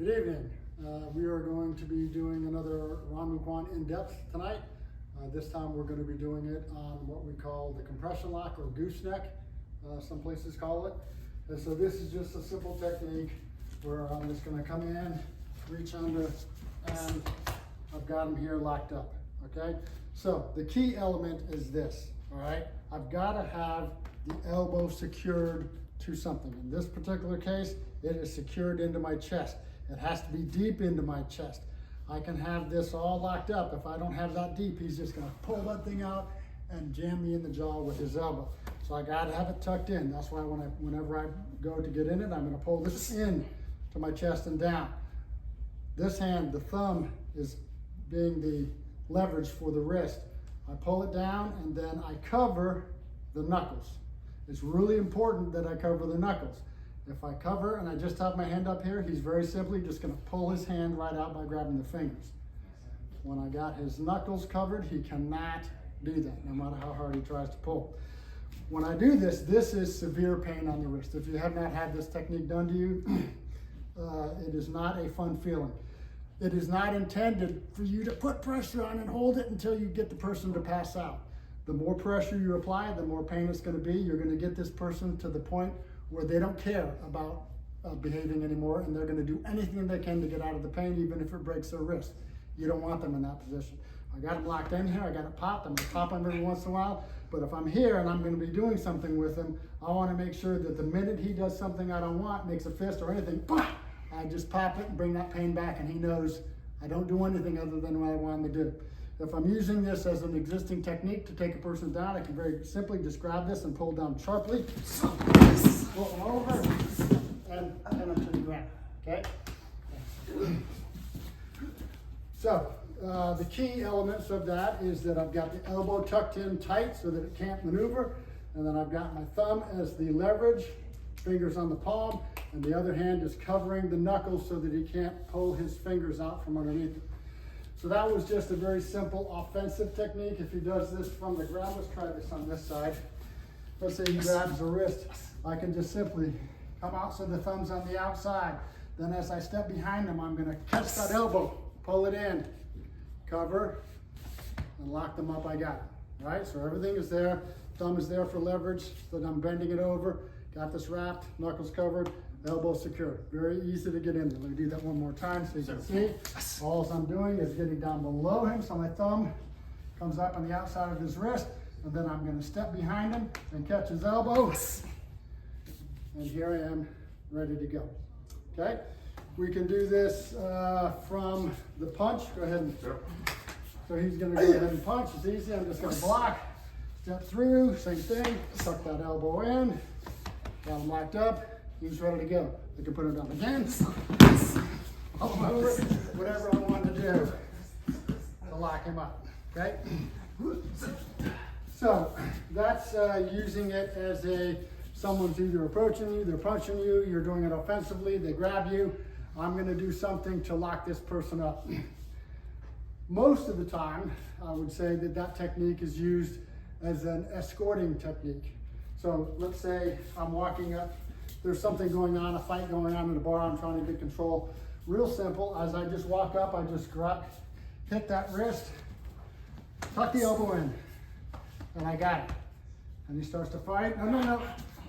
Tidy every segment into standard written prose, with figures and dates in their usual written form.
Good evening. We are going to be doing another Ryong Moo Kwan in-depth tonight. This time we're going to be doing it on what we call the compression lock or gooseneck, some places call it. And so this is just a simple technique where I'm just going to come in, reach under, and I've got them here locked up, okay? So the key element is this, all right? I've got to have the elbow secured to something. In this particular case, it is secured into my chest. It has to be deep into my chest. I can have this all locked up. If I don't have that deep, he's just gonna pull that thing out and jam me in the jaw with his elbow. So I gotta have it tucked in. That's why whenever I go to get in it, I'm gonna pull this in to my chest and down. This hand, the thumb, is being the leverage for the wrist. I pull it down and then I cover the knuckles. It's really important that I cover the knuckles. If I cover and I just have my hand up here, he's very simply just gonna pull his hand right out by grabbing the fingers. When I got his knuckles covered, he cannot do that, no matter how hard he tries to pull. When I do this, this is severe pain on the wrist. If you have not had this technique done to you, it is not a fun feeling. It is not intended for you to put pressure on and hold it until you get the person to pass out. The more pressure you apply, the more pain it's gonna be. You're gonna get this person to the point where they don't care about behaving anymore, and they're gonna do anything they can to get out of the pain, even if it breaks their wrist. You don't want them in that position. I got them locked in here, I got it popped, I'm gonna pop them every once in a while, but if I'm here and I'm gonna be doing something with him, I wanna make sure that the minute he does something I don't want, makes a fist or anything, I just pop it and bring that pain back, and he knows I don't do anything other than what I want him to do. If I'm using this as an existing technique to take a person down, I can very simply just grab this and pull down sharply, pull them over, and pin them to the ground, okay? So, the key elements of that is that I've got the elbow tucked in tight so that it can't maneuver, and then I've got my thumb as the leverage, fingers on the palm, and the other hand is covering the knuckles so that he can't pull his fingers out from underneath it. So that was just a very simple offensive technique. If he does this from the ground, let's try this on this side. Let's say he grabs the wrist. I can just simply come out so the thumb's on the outside. Then as I step behind him, I'm gonna catch that elbow, pull it in, cover, and lock them up, I got it. All right, so everything is there. Thumb is there for leverage, so that I'm bending it over. Got this wrapped, knuckles covered, elbow secured. Very easy to get in there. Let me do that one more time so you can see. All I'm doing is getting down below him so my thumb comes up on the outside of his wrist, and then I'm gonna step behind him and catch his elbow. And here I am, ready to go. Okay? We can do this from the punch. Go ahead and, so he's gonna go ahead and punch. It's easy, I'm just gonna block, step through, same thing, tuck that elbow in, got him locked up. He's ready to go. I can put him down again. I'll move it, whatever I want to do to lock him up, okay? So that's using it as someone's either approaching you, they're punching you, you're doing it offensively, they grab you. I'm gonna do something to lock this person up. Most of the time, I would say that technique is used as an escorting technique. So let's say I'm walking up, there's something going on, a fight going on in the bar, I'm trying to get control. Real simple, as I just walk up, I just hit that wrist, tuck the elbow in, and I got it. And he starts to fight. No,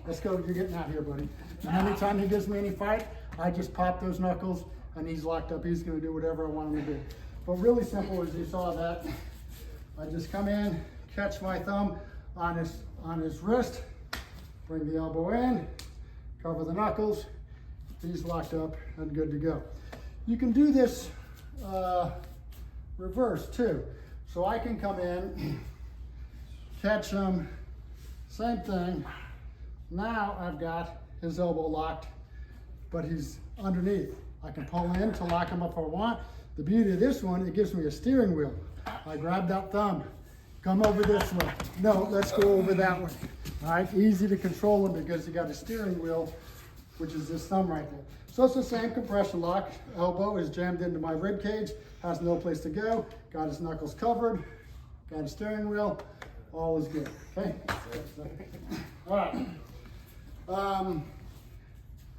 let's go, you're getting out here, buddy. And anytime he gives me any fight, I just pop those knuckles, and he's locked up. He's gonna do whatever I want him to do. But really simple, as you saw that, I just come in, catch my thumb on his wrist, bring the elbow in, cover the knuckles, he's locked up and good to go. You can do this reverse too. So I can come in, catch him, same thing. Now I've got his elbow locked, but he's underneath. I can pull in to lock him up if I want. The beauty of this one, it gives me a steering wheel. I grab that thumb, come over this way. No, let's go over that way. All right, easy to control him because you got a steering wheel, which is this thumb right there. So it's the same compression lock. Elbow is jammed into my rib cage, has no place to go. Got his knuckles covered, got a steering wheel, all is good, okay? All right.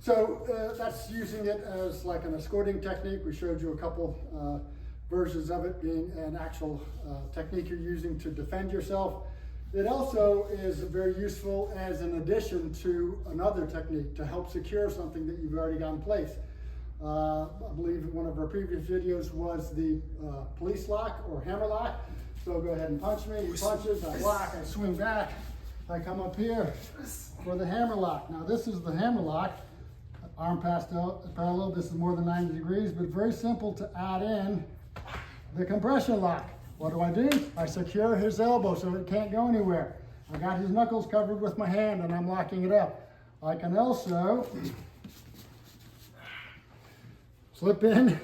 So that's using it as like an escorting technique. We showed you a couple versions of it being an actual technique you're using to defend yourself. It also is very useful as an addition to another technique to help secure something that you've already got in place. I believe one of our previous videos was the police lock or hammer lock. So go ahead and punch me. He punches, I block, I swing back. I come up here for the hammer lock. Now this is the hammer lock. Arm passed out parallel. This is more than 90 degrees, but very simple to add in the compression lock. What do? I secure his elbow so it can't go anywhere. I got his knuckles covered with my hand and I'm locking it up. I can also slip in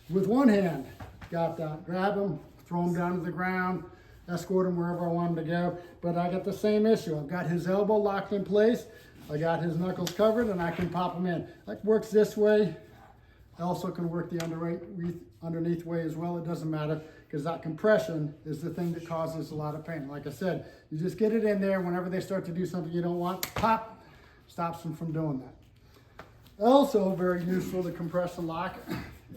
with one hand. Got that. Grab him, throw him down to the ground, escort him wherever I want him to go. But I got the same issue. I've got his elbow locked in place. I got his knuckles covered and I can pop him in. That works this way. Also can work the underneath way as well. It doesn't matter because that compression is the thing that causes a lot of pain. Like I said, you just get it in there. Whenever they start to do something you don't want, pop, stops them from doing that. Also very useful, the compression lock,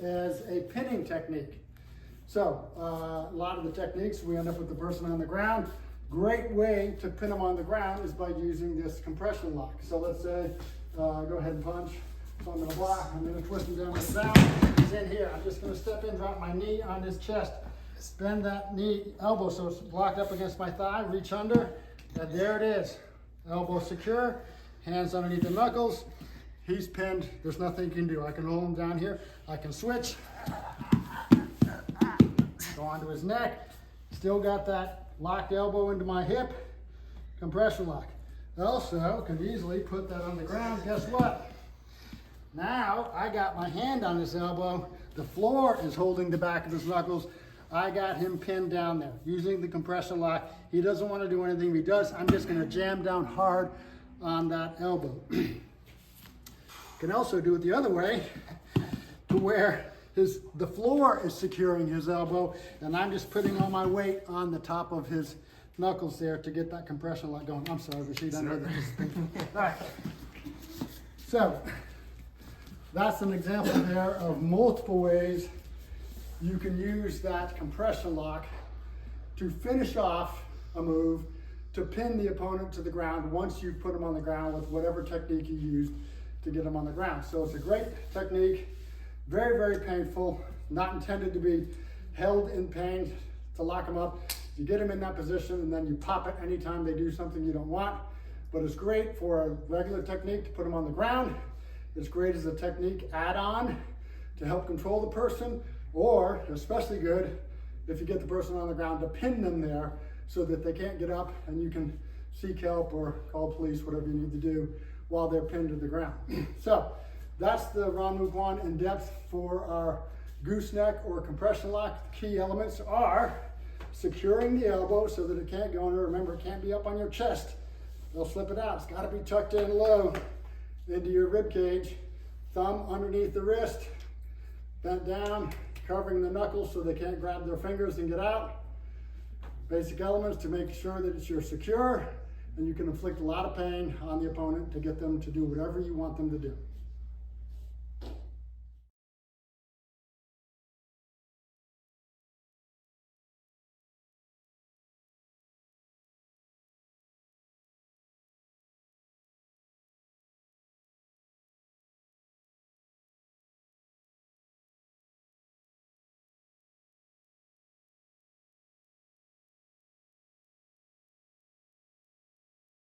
as a pinning technique. So a lot of the techniques, we end up with the person on the ground. Great way to pin them on the ground is by using this compression lock. So let's say, go ahead and punch. So I'm gonna block, I'm gonna twist him down to the ground. He's in here. I'm just gonna step in, drop my knee on his chest. Bend that knee, elbow, so it's blocked up against my thigh, reach under, and there it is. Elbow secure, hands underneath the knuckles. He's pinned, there's nothing you can do. I can hold him down here, I can switch, go onto his neck, still got that locked elbow into my hip, compression lock. Also, can easily put that on the ground. Guess what? Now, I got my hand on his elbow, the floor is holding the back of his knuckles. I got him pinned down there using the compression lock. He doesn't want to do anything. If he does, I'm just going to jam down hard on that elbow. Can also do it the other way to where the floor is securing his elbow and I'm just putting all my weight on the top of his knuckles there to get that compression lock going. I'm sorry, Rashid, I know that this is thinking. All right. So that's an example there of multiple ways you can use that compression lock to finish off a move, to pin the opponent to the ground once you've put them on the ground with whatever technique you used to get them on the ground. So it's a great technique, very, very painful, not intended to be held in pain to lock them up. You get them in that position and then you pop it anytime they do something you don't want. But it's great for a regular technique to put them on the ground. It's great as a technique add-on to help control the person, or especially good if you get the person on the ground to pin them there so that they can't get up and you can seek help or call police, whatever you need to do while they're pinned to the ground. So that's the Ryong Moo Kwan in depth for our gooseneck or compression lock. The key elements are securing the elbow so that it can't go under. Remember, it can't be up on your chest. They'll slip it out. It's got to be tucked in low into your rib cage. Thumb underneath the wrist, bent down, covering the knuckles so they can't grab their fingers and get out. Basic elements to make sure that you're secure and you can inflict a lot of pain on the opponent to get them to do whatever you want them to do.